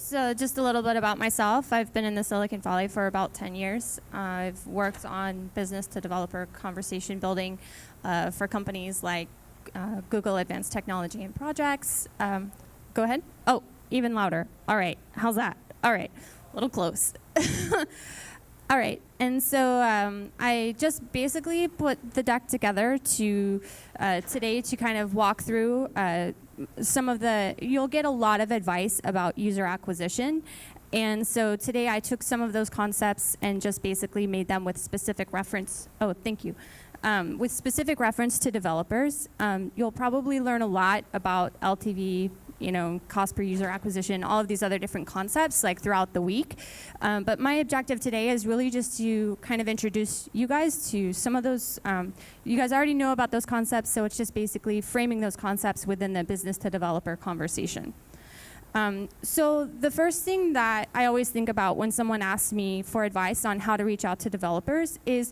So just a little bit about myself. I've been in the Silicon Valley for about 10 years. I've worked on business to developer conversation building for companies like Google Advanced Technology and Projects. Go ahead. Oh, even louder. All right. How's that? All right. A little close. All right. And so I just basically put the deck together to today to kind of walk through some of you'll get a lot of advice about user acquisition. And so today I took some of those concepts and just basically made them with specific reference. Oh, thank you. With specific reference to developers. You'll probably learn a lot about LTV, cost per user acquisition, all of these other different concepts like throughout the week. But my objective today is really just to kind of introduce you guys to some of those. You guys already know about those concepts, so it's just basically framing those concepts within the business to developer conversation. So the first thing that I always think about when someone asks me for advice on how to reach out to developers is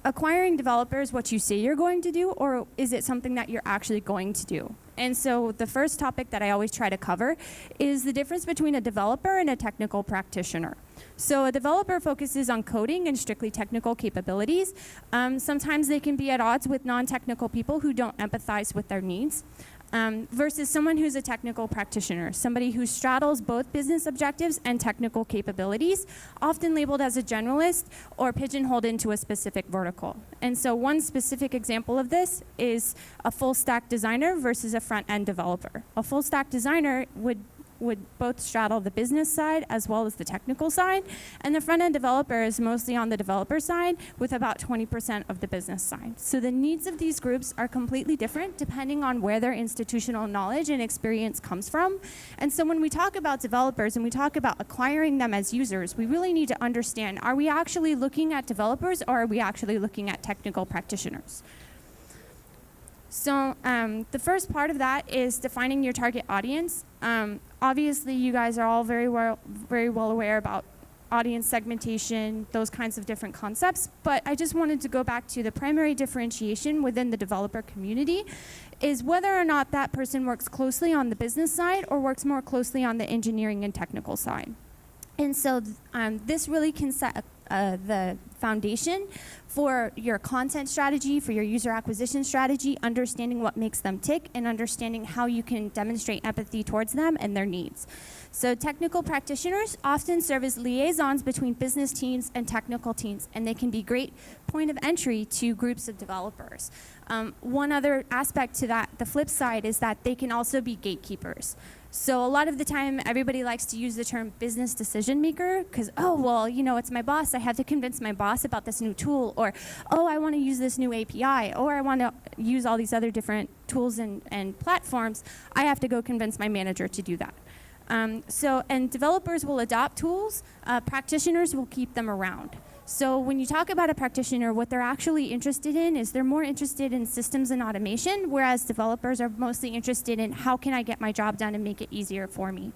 acquiring developers what you say you're going to do, or is it something that you're actually going to do? And so the first topic that I always try to cover is the difference between a developer and a technical practitioner. So a developer focuses on coding and strictly technical capabilities. Sometimes they can be at odds with non-technical people who don't empathize with their needs. Versus someone who's a technical practitioner, somebody who straddles both business objectives and technical capabilities, often labeled as a generalist or pigeonholed into a specific vertical. And so one specific example of this is a full stack designer versus a front-end developer. A full stack designer would both straddle the business side as well as the technical side, and the front-end developer is mostly on the developer side with about 20% of the business side. So the needs of these groups are completely different depending on where their institutional knowledge and experience comes from. And so when we talk about developers and we talk about acquiring them as users, we really need to understand, are we actually looking at developers or are we actually looking at technical practitioners? So the first part of that is defining your target audience. Obviously, you guys are all very well aware about audience segmentation, those kinds of different concepts. But I just wanted to go back to the primary differentiation within the developer community is whether or not that person works closely on the business side or works more closely on the engineering and technical side. And so this really can set the foundation for your content strategy, for your user acquisition strategy, understanding what makes them tick, and understanding how you can demonstrate empathy towards them and their needs. So technical practitioners often serve as liaisons between business teams and technical teams, and they can be great point of entry to groups of developers. One other aspect to that, the flip side, is that they can also be gatekeepers. So a lot of the time, everybody likes to use the term business decision maker because, oh, well, it's my boss. I have to convince my boss about this new tool, or, oh, I want to use this new API, or I want to use all these other different tools and platforms. I have to go convince my manager to do that. And developers will adopt tools. Practitioners will keep them around. So when you talk about a practitioner, what they're actually interested in is they're more interested in systems and automation, whereas developers are mostly interested in how can I get my job done and make it easier for me.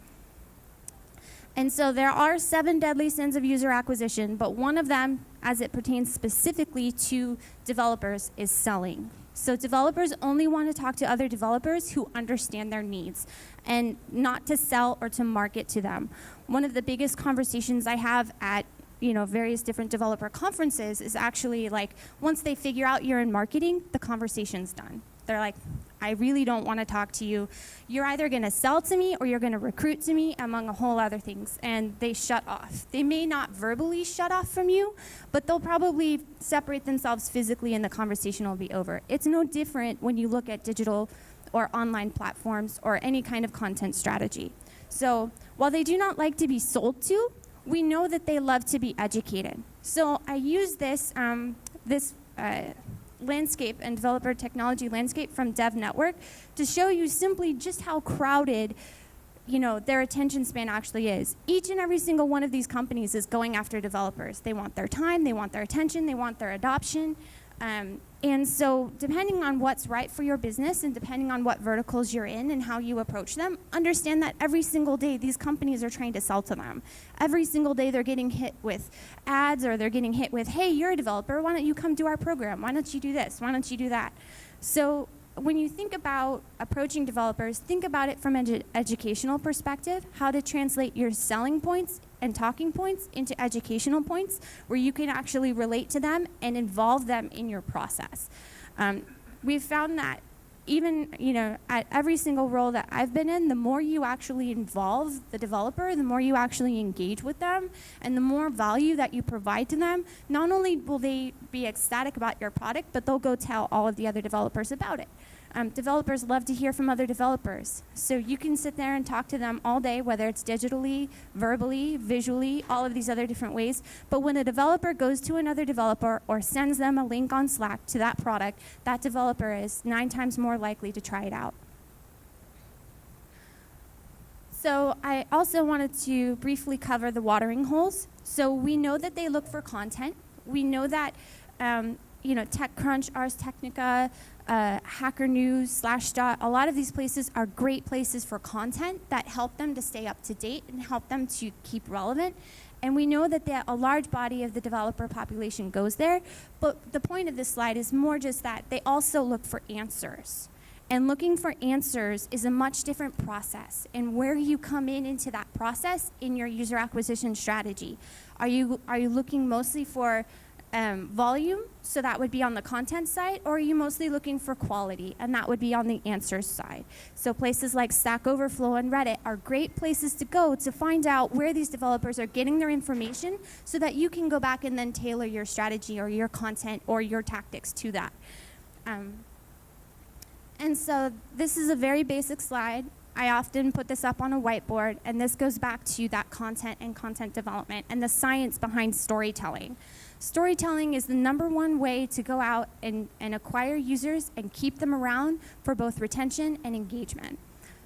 And so there are 7 deadly sins of user acquisition, but one of them, as it pertains specifically to developers, is selling. So developers only want to talk to other developers who understand their needs and not to sell or to market to them. One of the biggest conversations I have at various different developer conferences is actually like, once they figure out you're in marketing, the conversation's done. They're like, I really don't want to talk to you. You're either going to sell to me or you're going to recruit to me, among a whole other things. And they shut off. They may not verbally shut off from you, but they'll probably separate themselves physically and the conversation will be over. It's no different when you look at digital or online platforms or any kind of content strategy. So while they do not like to be sold to, we know that they love to be educated. So I use this landscape and developer technology landscape from Dev Network to show you simply just how crowded their attention span actually is. Each and every single one of these companies is going after developers. They want their time, they want their attention, they want their adoption. And so depending on what's right for your business and depending on what verticals you're in and how you approach them, understand that every single day these companies are trying to sell to them. Every single day they're getting hit with ads or they're getting hit with, hey, you're a developer, why don't you come do our program? Why don't you do this? Why don't you do that? So when you think about approaching developers, think about it from an educational perspective, how to translate your selling points and talking points into educational points where you can actually relate to them and involve them in your process. We've found that even, at every single role that I've been in, the more you actually involve the developer, the more you actually engage with them, and the more value that you provide to them, not only will they be ecstatic about your product, but they'll go tell all of the other developers about it. Developers love to hear from other developers. So you can sit there and talk to them all day, whether it's digitally, verbally, visually, all of these other different ways. But when a developer goes to another developer or sends them a link on Slack to that product, that developer is 9 times more likely to try it out. So I also wanted to briefly cover the watering holes. So we know that they look for content. We know that TechCrunch, Ars Technica, Hacker News, Slashdot, a lot of these places are great places for content that help them to stay up to date and help them to keep relevant. And we know that a large body of the developer population goes there, but the point of this slide is more just that they also look for answers. And looking for answers is a much different process. And where you come into that process in your user acquisition strategy. Are you looking mostly for volume, so that would be on the content side, or are you mostly looking for quality, and that would be on the answers side? So places like Stack Overflow and Reddit are great places to go to find out where these developers are getting their information so that you can go back and then tailor your strategy or your content or your tactics to that. And so this is a very basic slide. I often put this up on a whiteboard, and this goes back to that content and content development and the science behind storytelling. Storytelling is the #1 way to go out and acquire users and keep them around for both retention and engagement.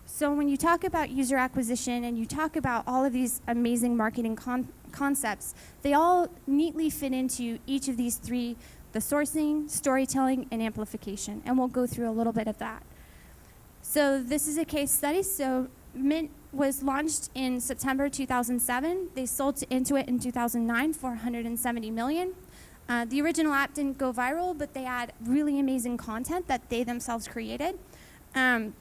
So when you talk about user acquisition and you talk about all of these amazing marketing concepts, they all neatly fit into each of these 3, the sourcing, storytelling, and amplification. And we'll go through a little bit of that. So this is a case study. So Mint was launched in September 2007. They sold to Intuit in 2009 for $170 million. The original app didn't go viral, but they had really amazing content that they themselves created. And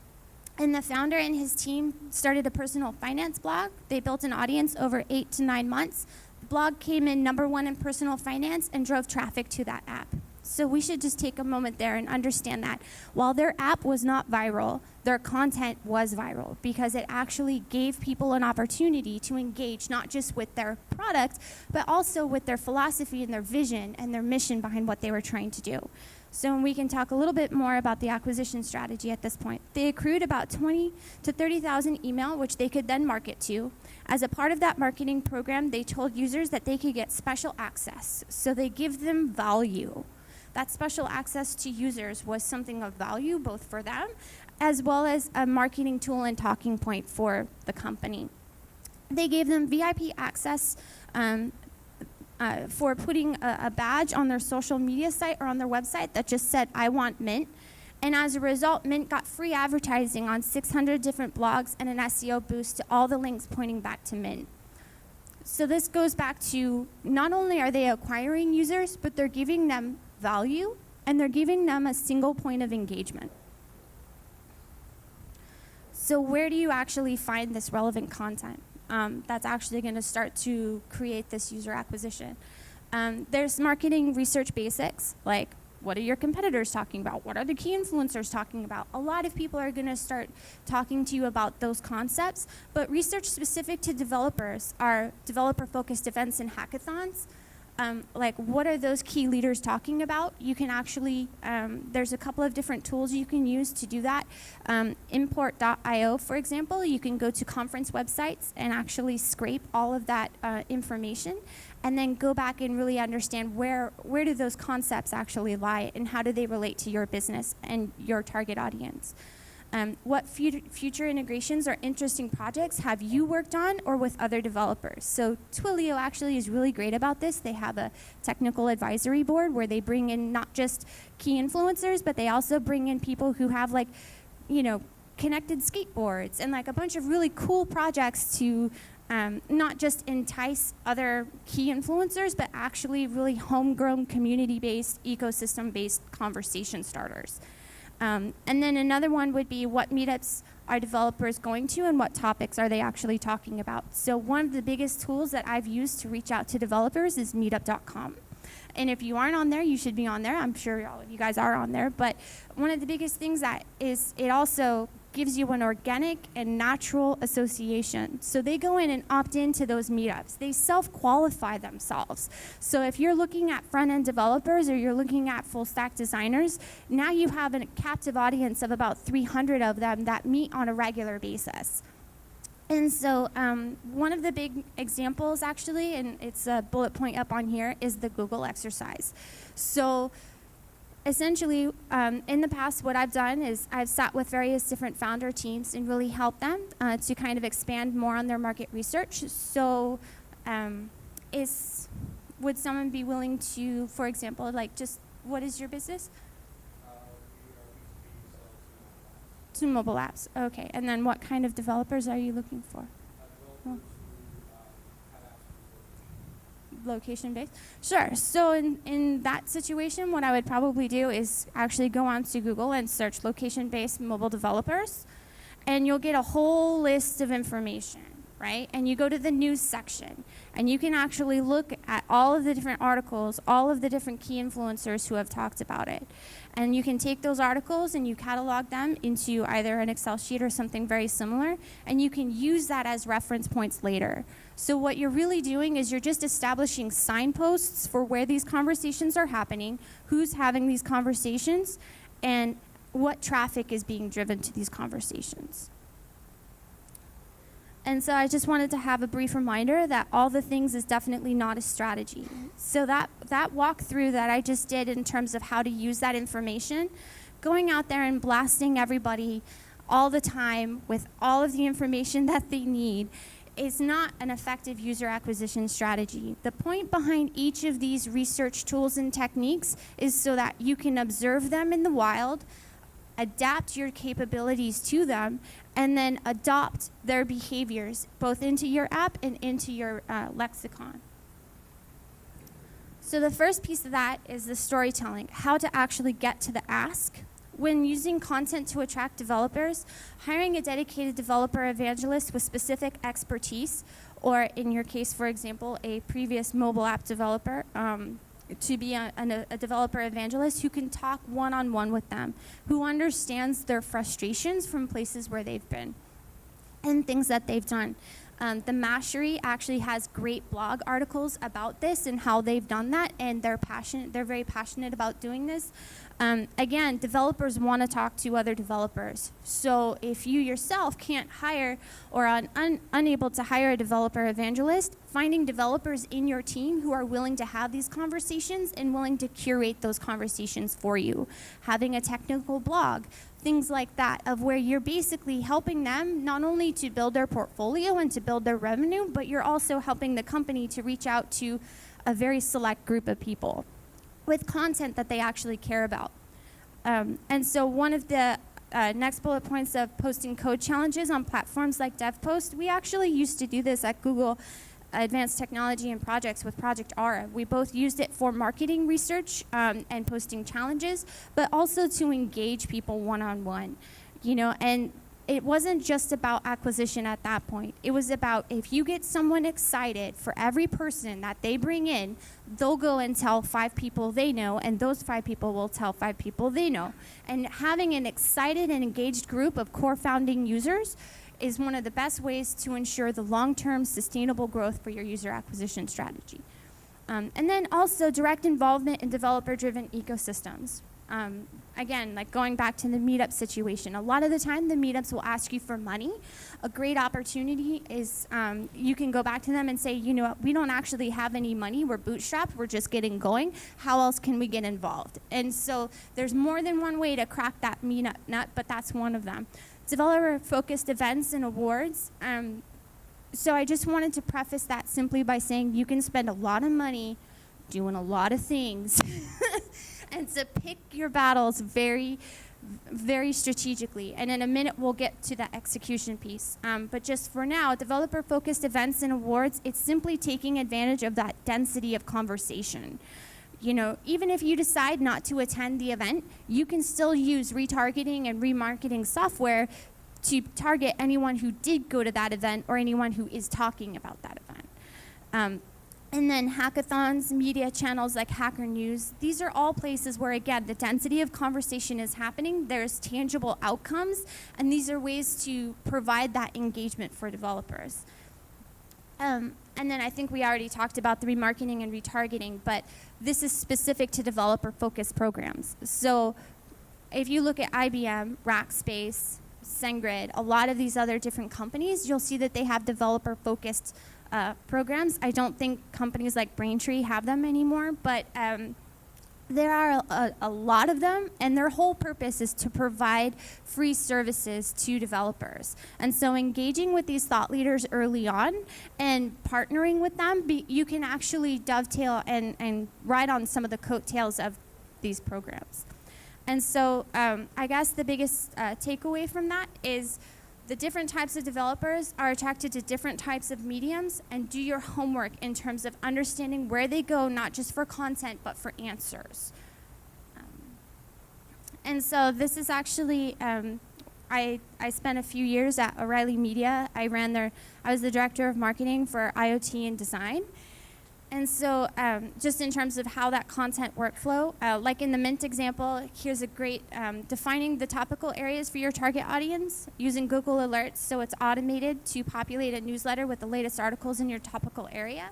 the founder and his team started a personal finance blog. They built an audience over 8 to 9 months. The blog came in #1 in personal finance and drove traffic to that app. So we should just take a moment there and understand that while their app was not viral, their content was viral because it actually gave people an opportunity to engage not just with their product, but also with their philosophy and their vision and their mission behind what they were trying to do. So we can talk a little bit more about the acquisition strategy at this point. They accrued about 20 to 30,000 email, which they could then market to. As a part of that marketing program, they told users that they could get special access. So they give them value. That special access to users was something of value both for them as well as a marketing tool and talking point for the company. They gave them VIP access for putting a badge on their social media site or on their website that just said, "I want Mint." And as a result, Mint got free advertising on 600 different blogs and an SEO boost to all the links pointing back to Mint. So this goes back to not only are they acquiring users, but they're giving them value, and they're giving them a single point of engagement. So where do you actually find this relevant content that's actually going to start to create this user acquisition? There's marketing research basics, like what are your competitors talking about? What are the key influencers talking about? A lot of people are going to start talking to you about those concepts, but research specific to developers are developer-focused events and hackathons. Like what are those key leaders talking about? You can actually, there's a couple of different tools you can use to do that. Import.io, for example, you can go to conference websites and actually scrape all of that information and then go back and really understand where do those concepts actually lie and how do they relate to your business and your target audience. What future integrations or interesting projects have you worked on or with other developers? So Twilio actually is really great about this. They have a technical advisory board where they bring in not just key influencers, but they also bring in people who have connected skateboards and like a bunch of really cool projects to not just entice other key influencers, but actually really homegrown community-based, ecosystem-based conversation starters. And then another one would be what meetups are developers going to and what topics are they actually talking about. So one of the biggest tools that I've used to reach out to developers is meetup.com. And if you aren't on there, you should be on there. I'm sure all of you guys are on there. But one of the biggest things that is, it also gives you an organic and natural association. So they go in and opt into those meetups. They self-qualify themselves. So if you're looking at front-end developers or you're looking at full-stack designers, now you have a captive audience of about 300 of them that meet on a regular basis. And so one of the big examples, actually, and it's a bullet point up on here, is the Google exercise. So essentially, in the past, what I've done is I've sat with various different founder teams and really helped them to kind of expand more on their market research. So would someone be willing to, for example, like just, what is your business? To mobile apps. Okay. And then what kind of developers are you looking for? Location-based? Sure. So in that situation, what I would probably do is actually go onto Google and search location-based mobile developers, and you'll get a whole list of information, right? And you go to the news section, and you can actually look at all of the different articles, all of the different key influencers who have talked about it. And you can take those articles and you catalog them into either an Excel sheet or something very similar, and you can use that as reference points later. So what you're really doing is you're just establishing signposts for where these conversations are happening, who's having these conversations, and what traffic is being driven to these conversations. And so I just wanted to have a brief reminder that all the things is definitely not a strategy. So that walkthrough that I just did in terms of how to use that information, going out there and blasting everybody all the time with all of the information that they need is not an effective user acquisition strategy. The point behind each of these research tools and techniques is so that you can observe them in the wild, adapt your capabilities to them, and then adopt their behaviors both into your app and into your lexicon. So the first piece of that is the storytelling, how to actually get to the ask. When using content to attract developers, hiring a dedicated developer evangelist with specific expertise, or in your case, for example, a previous mobile app developer, to be a developer evangelist who can talk one-on-one with them, who understands their frustrations from places where they've been and things that they've done. The Mashery actually has great blog articles about this and how they've done that, and they're very passionate about doing this. Again, developers want to talk to other developers. So if you yourself can't hire or are unable to hire a developer evangelist, finding developers in your team who are willing to have these conversations and willing to curate those conversations for you. Having a technical blog, things like that, of where you're basically helping them not only to build their portfolio and to build their revenue, but you're also helping the company to reach out to a very select group of people with content that they actually care about. And so one of the next bullet points of posting code challenges on platforms like DevPost, we actually used to do this at Google Advanced Technology and Projects with Project Aura. We both used it for marketing research and posting challenges, but also to engage people one-on-one, you know, and it wasn't just about acquisition at that point. It was about if you get someone excited, for every person that they bring in, they'll go and tell 5 people they know, and those 5 people will tell 5 people they know. And having an excited and engaged group of core founding users is one of the best ways to ensure the long-term sustainable growth for your user acquisition strategy. And then also direct involvement in developer-driven ecosystems. Again, like going back to the meetup situation, a lot of the time the meetups will ask you for money. A great opportunity is you can go back to them and say, you know, we don't actually have any money, we're bootstrapped, we're just getting going. How else can we get involved? And so there's more than one way to crack that meetup nut, but that's one of them. Developer-focused events and awards. So I just wanted to preface that simply by saying you can spend a lot of money doing a lot of things. And to pick your battles very, very strategically. And in a minute, we'll get to the execution piece. But just for now, developer-focused events and awards, it's simply taking advantage of that density of conversation. even if you decide not to attend the event, you can still use retargeting and remarketing software to target anyone who did go to that event or anyone who is talking about that event. And then hackathons, media channels like Hacker News, these are all places where, again, the density of conversation is happening, there's tangible outcomes, and these are ways to provide that engagement for developers. And then I think we already talked about the remarketing and retargeting, but this is specific to developer-focused programs. So if you look at IBM, Rackspace, SendGrid, a lot of these other different companies, you'll see that they have developer-focused programs. I don't think companies like Braintree have them anymore, but there are a lot of them, and their whole purpose is to provide free services to developers. And so engaging with these thought leaders early on and partnering with them, you can actually dovetail and ride on some of the coattails of these programs. And so I guess the biggest takeaway from that is the different types of developers are attracted to different types of mediums, and do your homework in terms of understanding where they go, not just for content, but for answers. And so this is actually, I spent a few years at O'Reilly Media. I was the director of marketing for IoT and design. And so just in terms of how that content workflow, like in the Mint example, here's a great defining the topical areas for your target audience using Google Alerts, so it's automated to populate a newsletter with the latest articles in your topical area.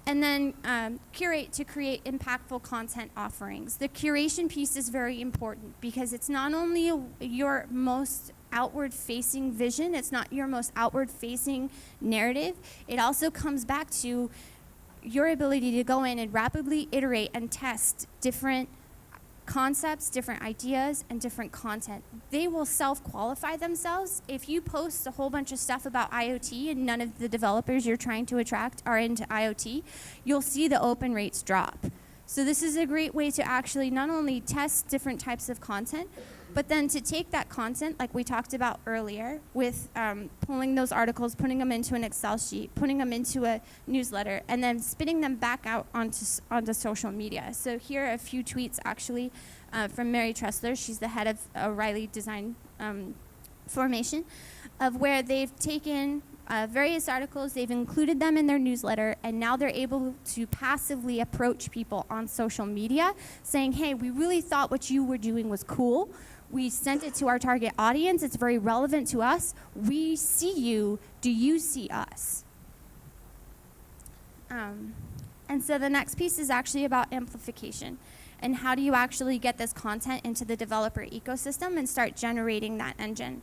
And then curate to create impactful content offerings. The curation piece is very important because it's not only your most outward-facing vision, it's not your most outward-facing narrative, it also comes back to your ability to go in and rapidly iterate and test different concepts, different ideas, and different content. They will self-qualify themselves. If you post a whole bunch of stuff about IoT and none of the developers you're trying to attract are into IoT, you'll see the open rates drop. So this is a great way to actually not only test different types of content, but then to take that content, like we talked about earlier, with pulling those articles, putting them into an Excel sheet, putting them into a newsletter, and then spitting them back out onto social media. So here are a few tweets, actually, from Mary Tressler. She's the head of O'Reilly Design Formation, of where they've taken various articles, they've included them in their newsletter, and now they're able to passively approach people on social media, saying, hey, we really thought what you were doing was cool. We sent it to our target audience. It's very relevant to us. We see you. Do you see us? And so the next piece is actually about amplification. And how do you actually get this content into the developer ecosystem and start generating that engine?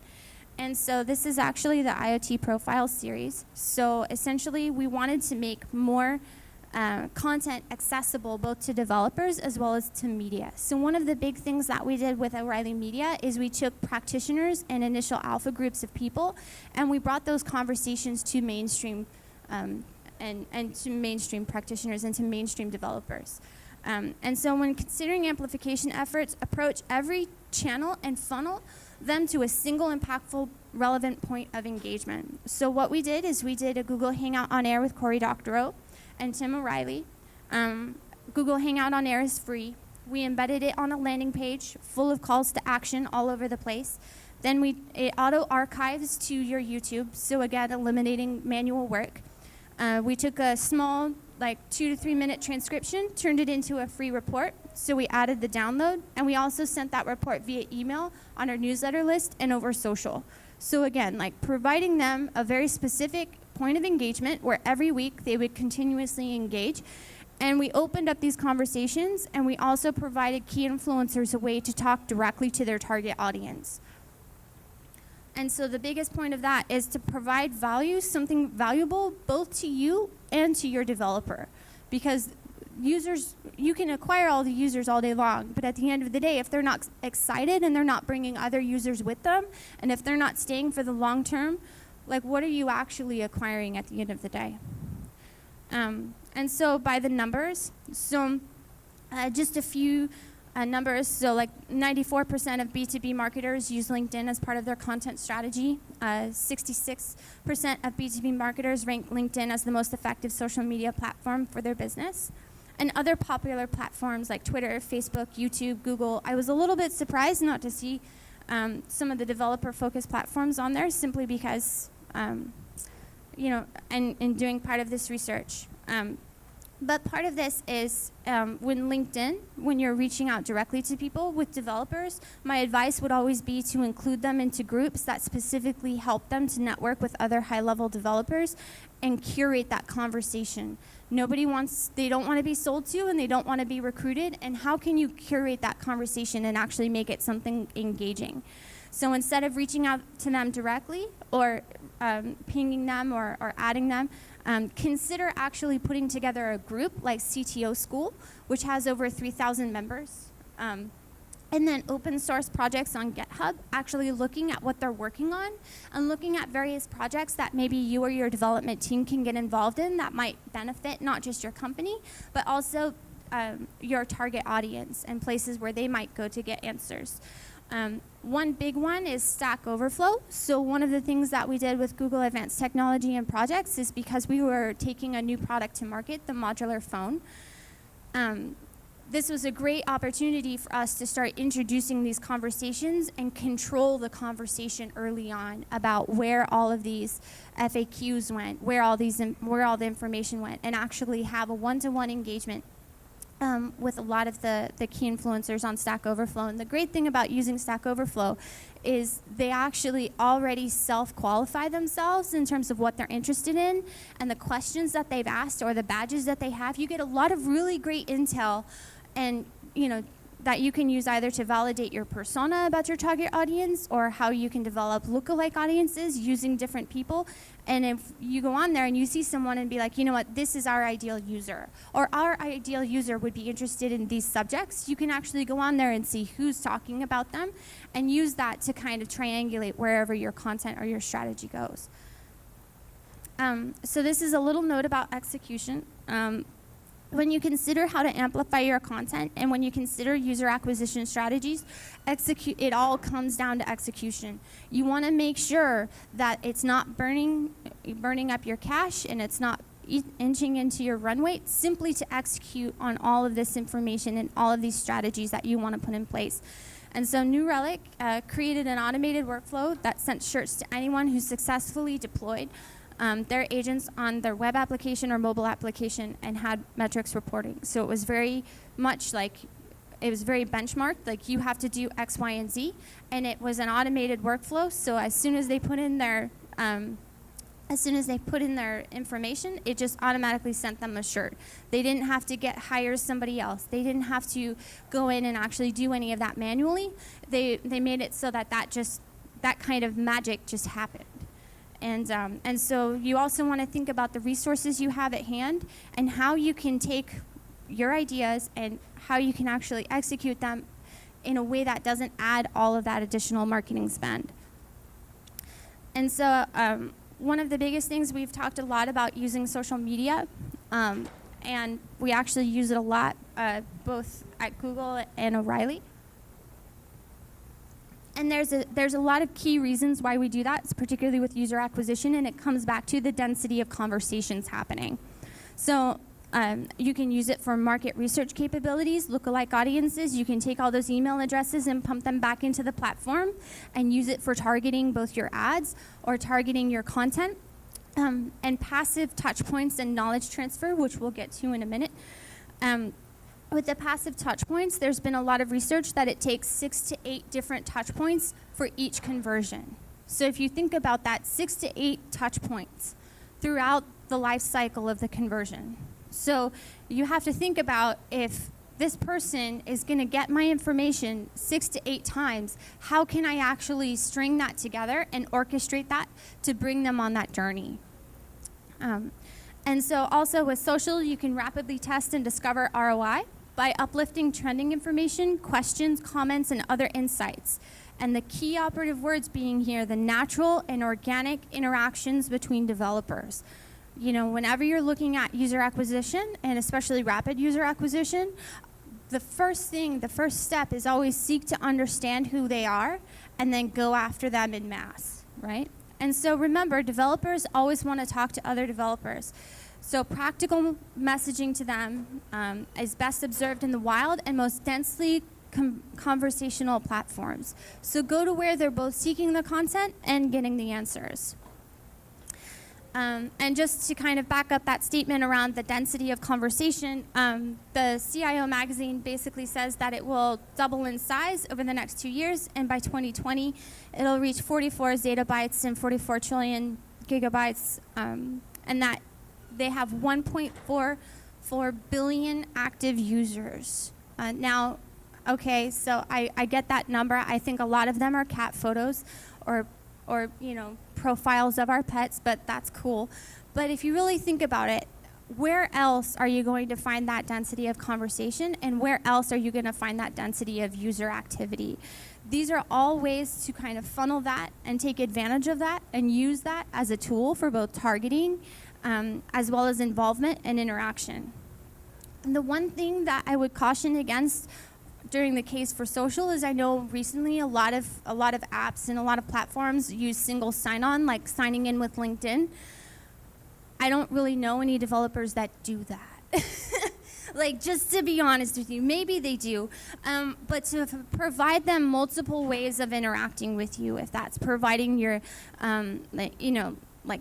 And so this is actually the IoT Profile series. So essentially, we wanted to make more content accessible both to developers as well as to media. So one of the big things that we did with O'Reilly Media is we took practitioners and initial alpha groups of people, and we brought those conversations to mainstream and to mainstream practitioners and to mainstream developers. And so when considering amplification efforts, approach every channel and funnel them to a single impactful relevant point of engagement. So what we did is we did a Google Hangout on Air with Cory Doctorow and Tim O'Reilly. Google Hangout on Air is free. We embedded it on a landing page full of calls to action all over the place. Then it auto archives to your YouTube, so again, eliminating manual work. We took a small, like 2 to 3 minute transcription, turned it into a free report. So we added the download, and we also sent that report via email on our newsletter list and over social. So again, like providing them a very specific point of engagement where every week they would continuously engage. And we opened up these conversations, and we also provided key influencers a way to talk directly to their target audience. And so the biggest point of that is to provide value, something valuable both to you and to your developer. Because users, you can acquire all the users all day long, but at the end of the day, if they're not excited and they're not bringing other users with them, and if they're not staying for the long term, like what are you actually acquiring at the end of the day? And so by the numbers, so just a few numbers, so like 94% of B2B marketers use LinkedIn as part of their content strategy. 66% of B2B marketers rank LinkedIn as the most effective social media platform for their business. And other popular platforms like Twitter, Facebook, YouTube, Google, I was a little bit surprised not to see some of the developer-focused platforms on there, simply because, you know, and in doing part of this research. But part of this is when LinkedIn, when you're reaching out directly to people with developers, my advice would always be to include them into groups that specifically help them to network with other high-level developers and curate that conversation. They don't want to be sold to, and they don't want to be recruited, and how can you curate that conversation and actually make it something engaging? So instead of reaching out to them directly or pinging them or adding them, consider actually putting together a group like CTO School, which has over 3,000 members. And then open source projects on GitHub, actually looking at what they're working on and looking at various projects that maybe you or your development team can get involved in that might benefit not just your company, but also your target audience and places where they might go to get answers. One big one is Stack Overflow. So one of the things that we did with Google Advanced Technology and Projects is because we were taking a new product to market, the modular phone. This was a great opportunity for us to start introducing these conversations and control the conversation early on about where all of these FAQs went, where all the information went, and actually have a one-to-one engagement with a lot of the key influencers on Stack Overflow. And the great thing about using Stack Overflow is they actually already self-qualify themselves in terms of what they're interested in and the questions that they've asked or the badges that they have. You get a lot of really great intel, and you know, that you can use either to validate your persona about your target audience or how you can develop lookalike audiences using different people. And if you go on there and you see someone and be like, you know what, this is our ideal user, or our ideal user would be interested in these subjects, you can actually go on there and see who's talking about them and use that to kind of triangulate wherever your content or your strategy goes. So this is a little note about execution. When you consider how to amplify your content and when you consider user acquisition strategies, it all comes down to execution. You want to make sure that it's not burning up your cash and it's not inching into your run rate, simply to execute on all of this information and all of these strategies that you want to put in place. And so New Relic created an automated workflow that sent shirts to anyone who successfully deployed their agents on their web application or mobile application and had metrics reporting. So it was very much like, it was very benchmarked, like you have to do X, Y, and Z, and it was an automated workflow. So as soon as they put in their information, it just automatically sent them a shirt. They didn't have to hire somebody else. They didn't have to go in and actually do any of that manually. They made it so that kind of magic just happened. And so you also want to think about the resources you have at hand and how you can take your ideas and how you can actually execute them in a way that doesn't add all of that additional marketing spend. And so one of the biggest things, we've talked a lot about using social media, and we actually use it a lot, both at Google and O'Reilly. And there's a lot of key reasons why we do that, particularly with user acquisition, and it comes back to the density of conversations happening. So you can use it for market research capabilities, lookalike audiences. You can take all those email addresses and pump them back into the platform and use it for targeting both your ads or targeting your content. And passive touch points and knowledge transfer, which we'll get to in a minute. With the passive touch points, there's been a lot of research that it takes 6 to 8 different touch points for each conversion. So if you think about that, 6 to 8 touch points throughout the life cycle of the conversion. So you have to think about, if this person is going to get my information 6 to 8 times, how can I actually string that together and orchestrate that to bring them on that journey? And so also with social, you can rapidly test and discover ROI by uplifting trending information, questions, comments, and other insights. And the key operative words being here, the natural and organic interactions between developers. You know, whenever you're looking at user acquisition, and especially rapid user acquisition, the first step is always seek to understand who they are and then go after them in mass, right? And so remember, developers always want to talk to other developers. So practical messaging to them is best observed in the wild and most densely conversational platforms. So go to where they're both seeking the content and getting the answers. And just to kind of back up that statement around the density of conversation, the CIO magazine basically says that it will double in size over the next 2 years, and by 2020, it'll reach 44 zettabytes and 44 trillion gigabytes, and that they have 1.44 billion active users. Now, okay, so I get that number. I think a lot of them are cat photos or profiles of our pets, but that's cool. But if you really think about it, where else are you going to find that density of conversation, and where else are you going to find that density of user activity? These are all ways to kind of funnel that and take advantage of that and use that as a tool for both targeting as well as involvement and interaction. And the one thing that I would caution against during the case for social is I know recently a lot of apps and a lot of platforms use single sign-on, like signing in with LinkedIn. I don't really know any developers that do that. Like, just to be honest with you, maybe they do, but to provide them multiple ways of interacting with you, if that's providing your, like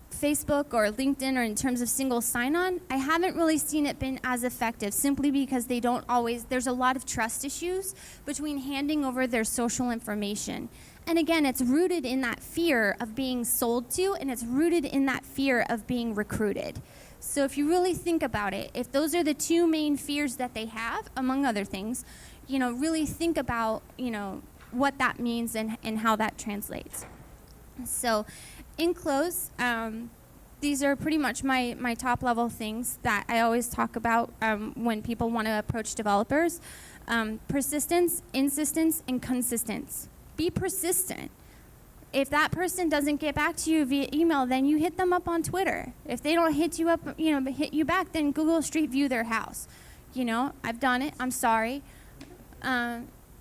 Facebook or LinkedIn, or in terms of single sign-on, I haven't really seen it been as effective, simply because they don't always, there's a lot of trust issues between handing over their social information. And again, it's rooted in that fear of being sold to, and it's rooted in that fear of being recruited. So if you really think about it, if those are the two main fears that they have, among other things, really think about, what that means and how that translates. So in close, these are pretty much my top level things that I always talk about when people want to approach developers. Persistence, insistence, and consistence. Be persistent. If that person doesn't get back to you via email, then you hit them up on Twitter. If they don't hit you up, hit you back, then Google Street View their house. I've done it. I'm sorry.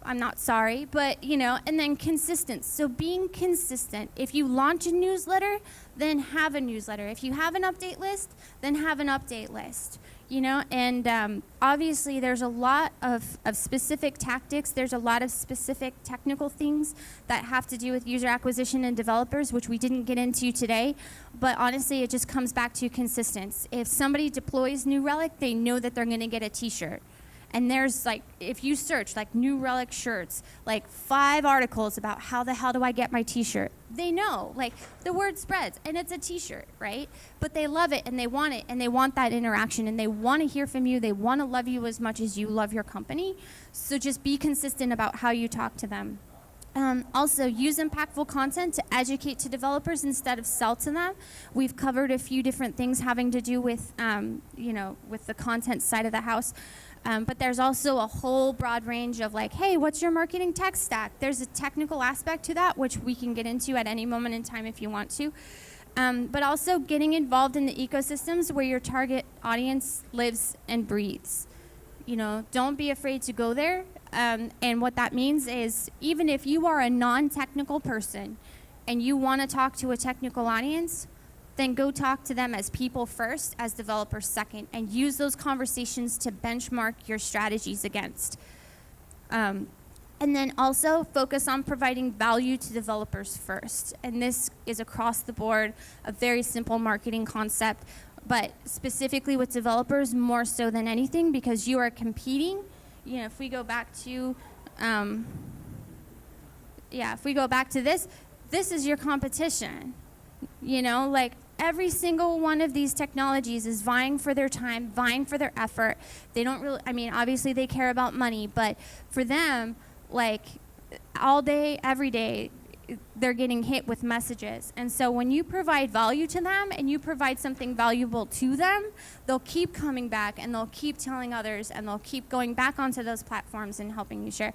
I'm not sorry, but, and then consistent. So being consistent. If you launch a newsletter, then have a newsletter. If you have an update list, then have an update list. And obviously there's a lot of specific tactics. There's a lot of specific technical things that have to do with user acquisition and developers, which we didn't get into today. But honestly, it just comes back to consistency. If somebody deploys New Relic, they know that they're going to get a t-shirt. And there's if you search New Relic shirts, 5 articles about how the hell do I get my t-shirt. They know, the word spreads, and it's a t-shirt, right? But they love it, and they want that interaction, and they want to hear from you. They want to love you as much as you love your company. So just be consistent about how you talk to them. Also, use impactful content to educate to developers instead of sell to them. We've covered a few different things having to do with, with the content side of the house. But there's also a whole broad range of hey, what's your marketing tech stack? There's a technical aspect to that, which we can get into at any moment in time if you want to. But also getting involved in the ecosystems where your target audience lives and breathes. Don't be afraid to go there. And what that means is, even if you are a non-technical person and you want to talk to a technical audience, then go talk to them as people first, as developers second, and use those conversations to benchmark your strategies against. And then also focus on providing value to developers first. And this is across the board a very simple marketing concept, but specifically with developers more so than anything, because you are competing. If we go back to, this is your competition. Every single one of these technologies is vying for their time, vying for their effort. They don't really, obviously they care about money, but for them, all day, every day, they're getting hit with messages. And so when you provide value to them and you provide something valuable to them, they'll keep coming back and they'll keep telling others and they'll keep going back onto those platforms and helping you share.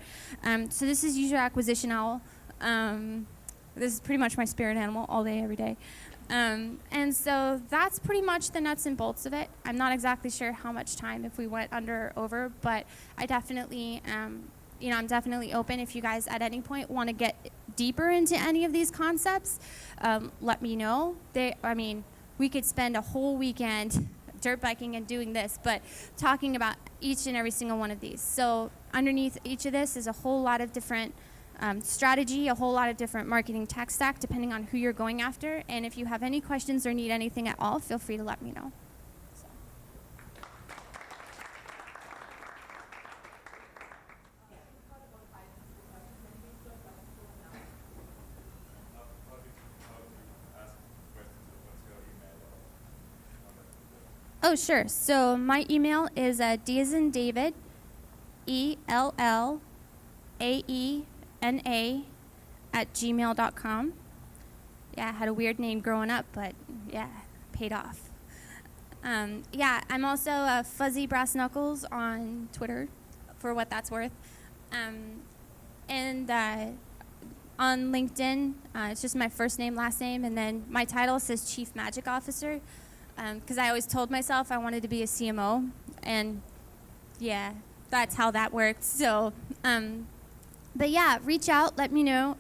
So this is User Acquisition Owl. This is pretty much my spirit animal all day, every day. And so that's pretty much the nuts and bolts of it. I'm not exactly sure how much time, if we went under or over, but I definitely, I'm definitely open. If you guys at any point want to get deeper into any of these concepts, let me know. we could spend a whole weekend dirt biking and doing this, but talking about each and every single one of these. So underneath each of this is a whole lot of different strategy, a whole lot of different marketing tech stack, depending on who you're going after. And if you have any questions or need anything at all, feel free to let me know. Oh, sure. So my email is D as in David, ELLAENA @gmail.com. Yeah, I had a weird name growing up, but yeah, paid off. Yeah, I'm also Fuzzy Brass Knuckles on Twitter, for what that's worth. And on LinkedIn, it's just my first name, last name, and then my title says Chief Magic Officer, because I always told myself I wanted to be a CMO, and yeah, that's how that worked. So, but yeah, reach out, let me know.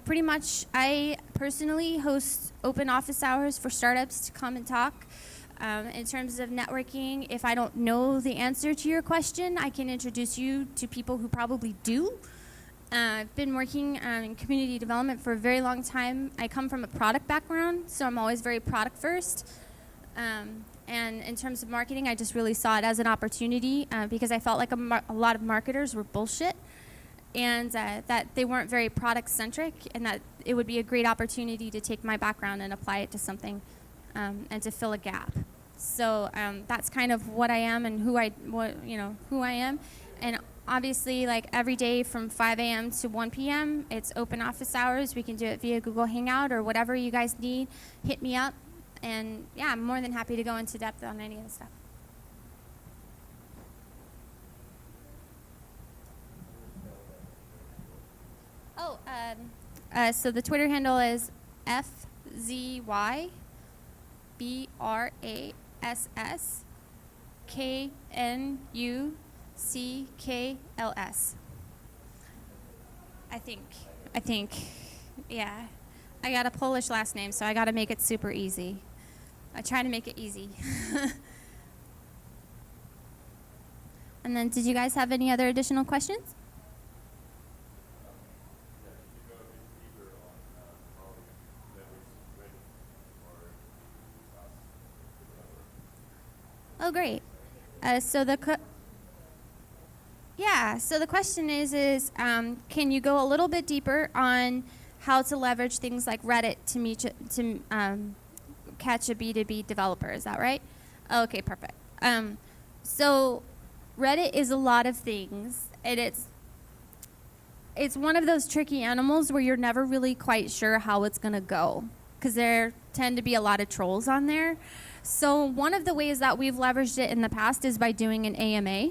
Pretty much, I personally host open office hours for startups to come and talk. In terms of networking, if I don't know the answer to your question, I can introduce you to people who probably do. I've been working in community development for a very long time. I come from a product background, so I'm always very product first. And in terms of marketing, I just really saw it as an opportunity because I felt like a lot of marketers were bullshit, and that they weren't very product centric, and that it would be a great opportunity to take my background and apply it to something and to fill a gap. So that's kind of what I am and who I am. And obviously, like every day from 5 a.m. to 1 p.m., it's open office hours. We can do it via Google Hangout or whatever you guys need. Hit me up. And yeah, I'm more than happy to go into depth on any of the stuff. Oh, so the Twitter handle is FZYBRASSKNUCKLS. I think, yeah. I got a Polish last name, so I got to make it super easy. I try to make it easy. And then, did you guys have any other additional questions? Oh, great. So the question is can you go a little bit deeper on how to leverage things like Reddit to catch a B2B developer? Is that right? Okay, perfect. So Reddit is a lot of things, and it's one of those tricky animals where you're never really quite sure how it's going to go, because there tend to be a lot of trolls on there. So one of the ways that we've leveraged it in the past is by doing an AMA.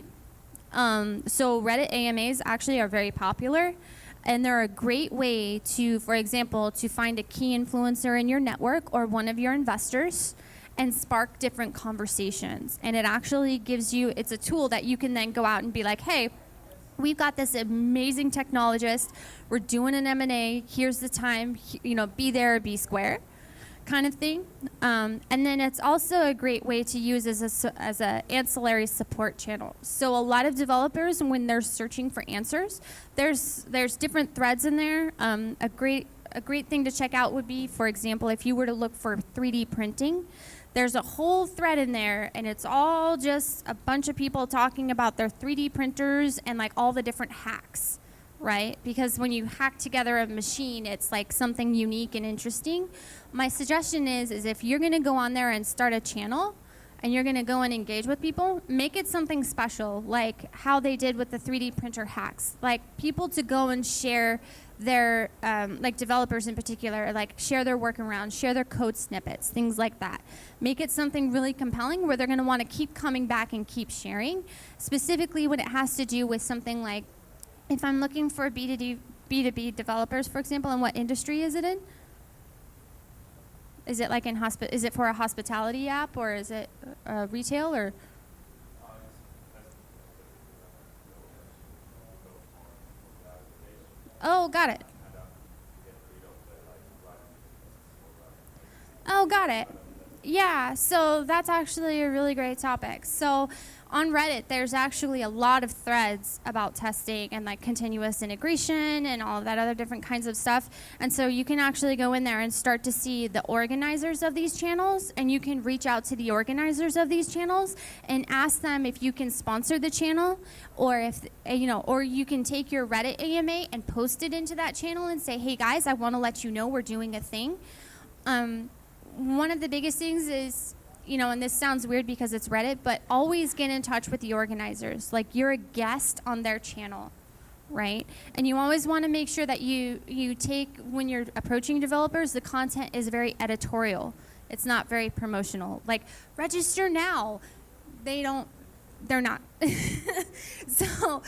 So Reddit AMAs actually are very popular, and they're a great way to, for example, to find a key influencer in your network or one of your investors and spark different conversations. And it actually gives you, it's a tool that you can then go out and be like, hey, we've got this amazing technologist, we're doing an M&A, here's the time, be there or be square, kind of thing. And then it's also a great way to use as a ancillary support channel. So a lot of developers, when they're searching for answers, there's different threads in there. A great thing to check out would be, for example, if you were to look for 3D printing, there's a whole thread in there, and it's all just a bunch of people talking about their 3D printers and like all the different hacks, right? Because when you hack together a machine, it's like something unique and interesting. My suggestion is if you're going to go on there and start a channel and you're going to go and engage with people, make it something special, like how they did with the 3D printer hacks. Like people to go and share their, like developers in particular, like share their workarounds, share their code snippets, things like that. Make it something really compelling where they're going to want to keep coming back and keep sharing, specifically when it has to do with something like, if I'm looking for B2B developers, for example, and what industry is it in? Is it like is it for a hospitality app, or is it retail, or? Oh, got it. Oh, got it. Yeah, so that's actually a really great topic. So on Reddit, there's actually a lot of threads about testing and like continuous integration and all of that other different kinds of stuff. And so you can actually go in there and start to see the organizers of these channels, and you can reach out to the organizers of these channels and ask them if you can sponsor the channel, or if, or you can take your Reddit AMA and post it into that channel and say, hey guys, I want to let you know we're doing a thing. One of the biggest things is, and this sounds weird because it's Reddit, but always get in touch with the organizers. Like, you're a guest on their channel, right? And you always want to make sure that you take, when you're approaching developers, the content is very editorial. It's not very promotional. Like, register now. They're not. So,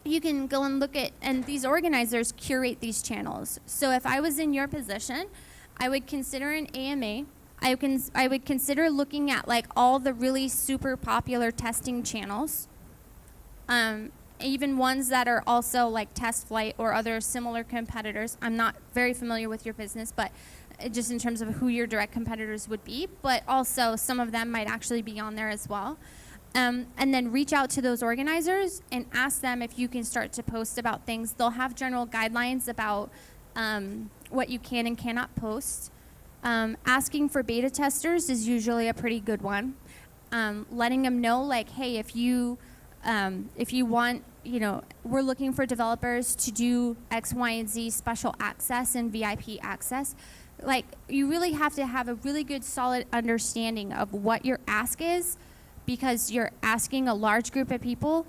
you can go and look at, and these organizers curate these channels. So if I was in your position, I would consider an AMA. I would consider looking at like all the really super popular testing channels, even ones that are also like TestFlight or other similar competitors. I'm not very familiar with your business, but just in terms of who your direct competitors would be, but also some of them might actually be on there as well. And then reach out to those organizers and ask them if you can start to post about things. They'll have general guidelines about what you can and cannot post. Asking for beta testers is usually a pretty good one. Letting them know, like, hey, if you want, we're looking for developers to do X, Y, and Z special access and VIP access. Like, you really have to have a really good, solid understanding of what your ask is, because you're asking a large group of people,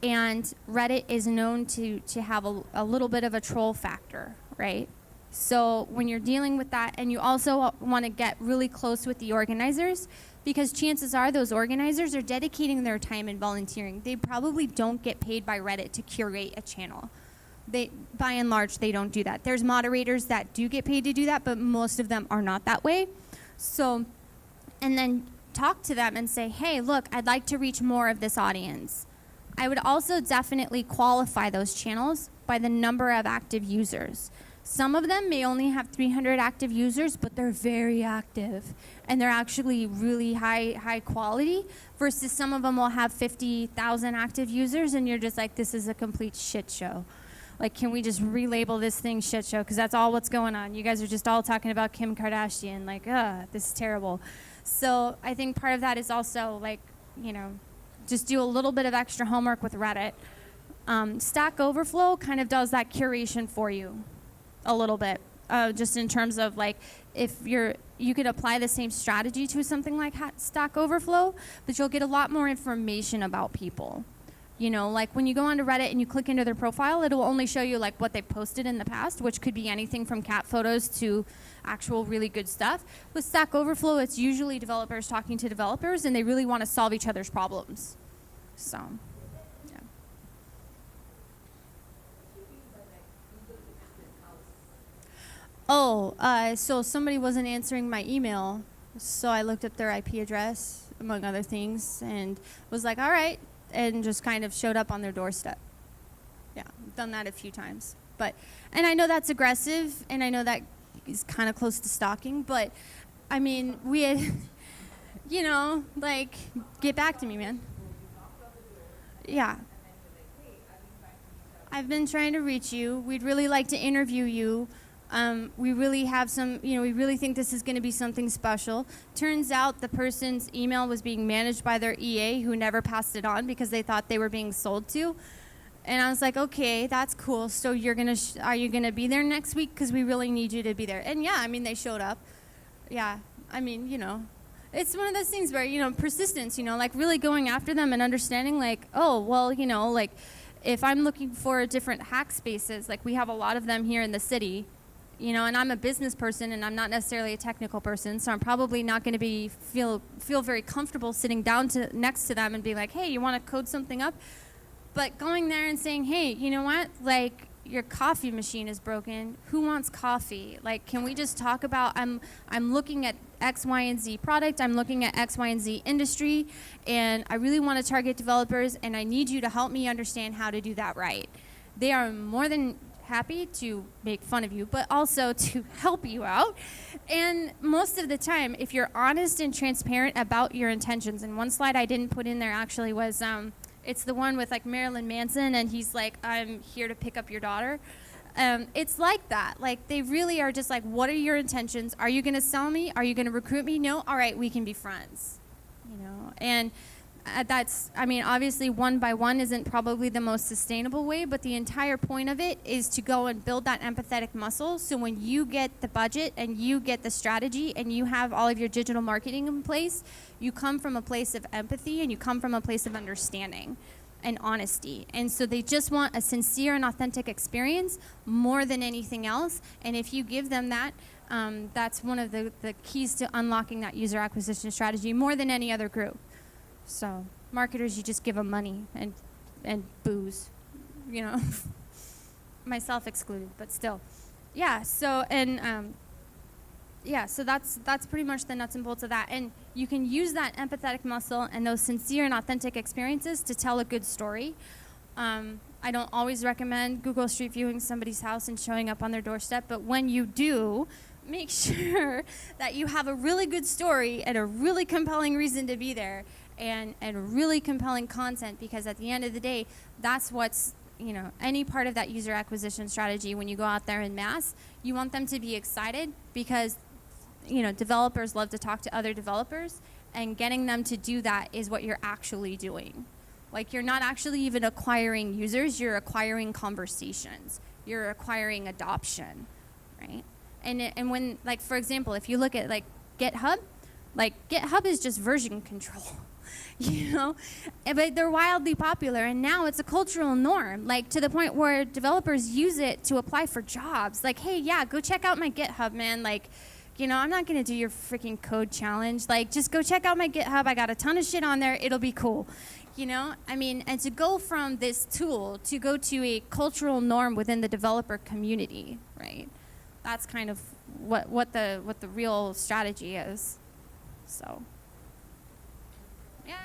and Reddit is known to have a little bit of a troll factor, right? So when you're dealing with that, and you also want to get really close with the organizers, because chances are those organizers are dedicating their time and volunteering. They probably don't get paid by Reddit to curate a channel. By and large, they don't do that. There's moderators that do get paid to do that, but most of them are not that way. So, and then talk to them and say, hey, look, I'd like to reach more of this audience. I would also definitely qualify those channels by the number of active users. Some of them may only have 300 active users, but they're very active, and they're actually really high quality, versus some of them will have 50,000 active users, and you're just like, this is a complete shit show. Like, can we just relabel this thing shit show? Because that's all what's going on. You guys are just all talking about Kim Kardashian. Like, this is terrible. So I think part of that is also, like, just do a little bit of extra homework with Reddit. Stack Overflow kind of does that curation for you a little bit, just in terms of, like, if you could apply the same strategy to something like Stack Overflow, but you'll get a lot more information about people. Like when you go onto Reddit and you click into their profile, it'll only show you like what they've posted in the past, which could be anything from cat photos to actual really good stuff. With Stack Overflow, it's usually developers talking to developers, and they really want to solve each other's problems. So, yeah. So somebody wasn't answering my email, so I looked up their IP address, among other things, and was like, all right, and just kind of showed up on their doorstep. Yeah, I've done that a few times. And I know that's aggressive, and I know that is kind of close to stalking, but I mean, we had, like, get back to me, man. Yeah. I've been trying to reach you. We'd really like to interview you. We really have some, we really think this is going to be something special. Turns out the person's email was being managed by their EA, who never passed it on because they thought they were being sold to. And I was like, okay, that's cool. So are you gonna be there next week? Because we really need you to be there. And yeah, I mean, they showed up. Yeah, I mean, it's one of those things where, persistence, like really going after them and understanding, like, oh, well, like if I'm looking for different hack spaces, like we have a lot of them here in the city, and I'm a business person and I'm not necessarily a technical person, so I'm probably not going to feel very comfortable sitting down next to them and be like, hey, you want to code something up? But going there and saying, hey, you know what, like, your coffee machine is broken. Who wants coffee? Like, can we just talk about, I'm looking at X, Y, and Z product. I'm looking at X, Y, and Z industry, and I really want to target developers, and I need you to help me understand how to do that right. They are more than happy to make fun of you, but also to help you out. And most of the time, if you're honest and transparent about your intentions, and one slide I didn't put in there actually was, it's the one with like Marilyn Manson, and he's like, I'm here to pick up your daughter. It's like that. Like, they really are just like, what are your intentions? Are you going to sell me? Are you going to recruit me? No? All right, we can be friends. You know, and that's, I mean, obviously one by one isn't probably the most sustainable way, but the entire point of it is to go and build that empathetic muscle. So when you get the budget and you get the strategy and you have all of your digital marketing in place, you come from a place of empathy and you come from a place of understanding and honesty. And so they just want a sincere and authentic experience more than anything else. And if you give them that, that's one of the keys to unlocking that user acquisition strategy more than any other group. So marketers, you just give them money and booze, you know, myself excluded, but still. Yeah, so, and yeah, so that's pretty much the nuts and bolts of that. And you can use that empathetic muscle and those sincere and authentic experiences to tell a good story. I don't always recommend Google Street Viewing somebody's house and showing up on their doorstep, but when you do, make sure that you have a really good story and a really compelling reason to be there, and really compelling content, because at the end of the day, that's what's, you know, any part of that user acquisition strategy when you go out there in mass, you want them to be excited because, you know, developers love to talk to other developers, and getting them to do that is what you're actually doing. Like, you're not actually even acquiring users, you're acquiring conversations, you're acquiring adoption, right? And when, like, for example, if you look at like GitHub is just version control. You know, but they're wildly popular, and now it's a cultural norm, like to the point where developers use it to apply for jobs. Like, hey, yeah, go check out my GitHub, man. Like, you know, I'm not going to do your freaking code challenge. Like, just go check out my GitHub. I got a ton of shit on there. It'll be cool. You know, I mean, and to go from this tool to go to a cultural norm within the developer community, right? That's kind of what the real strategy is. So. Yeah.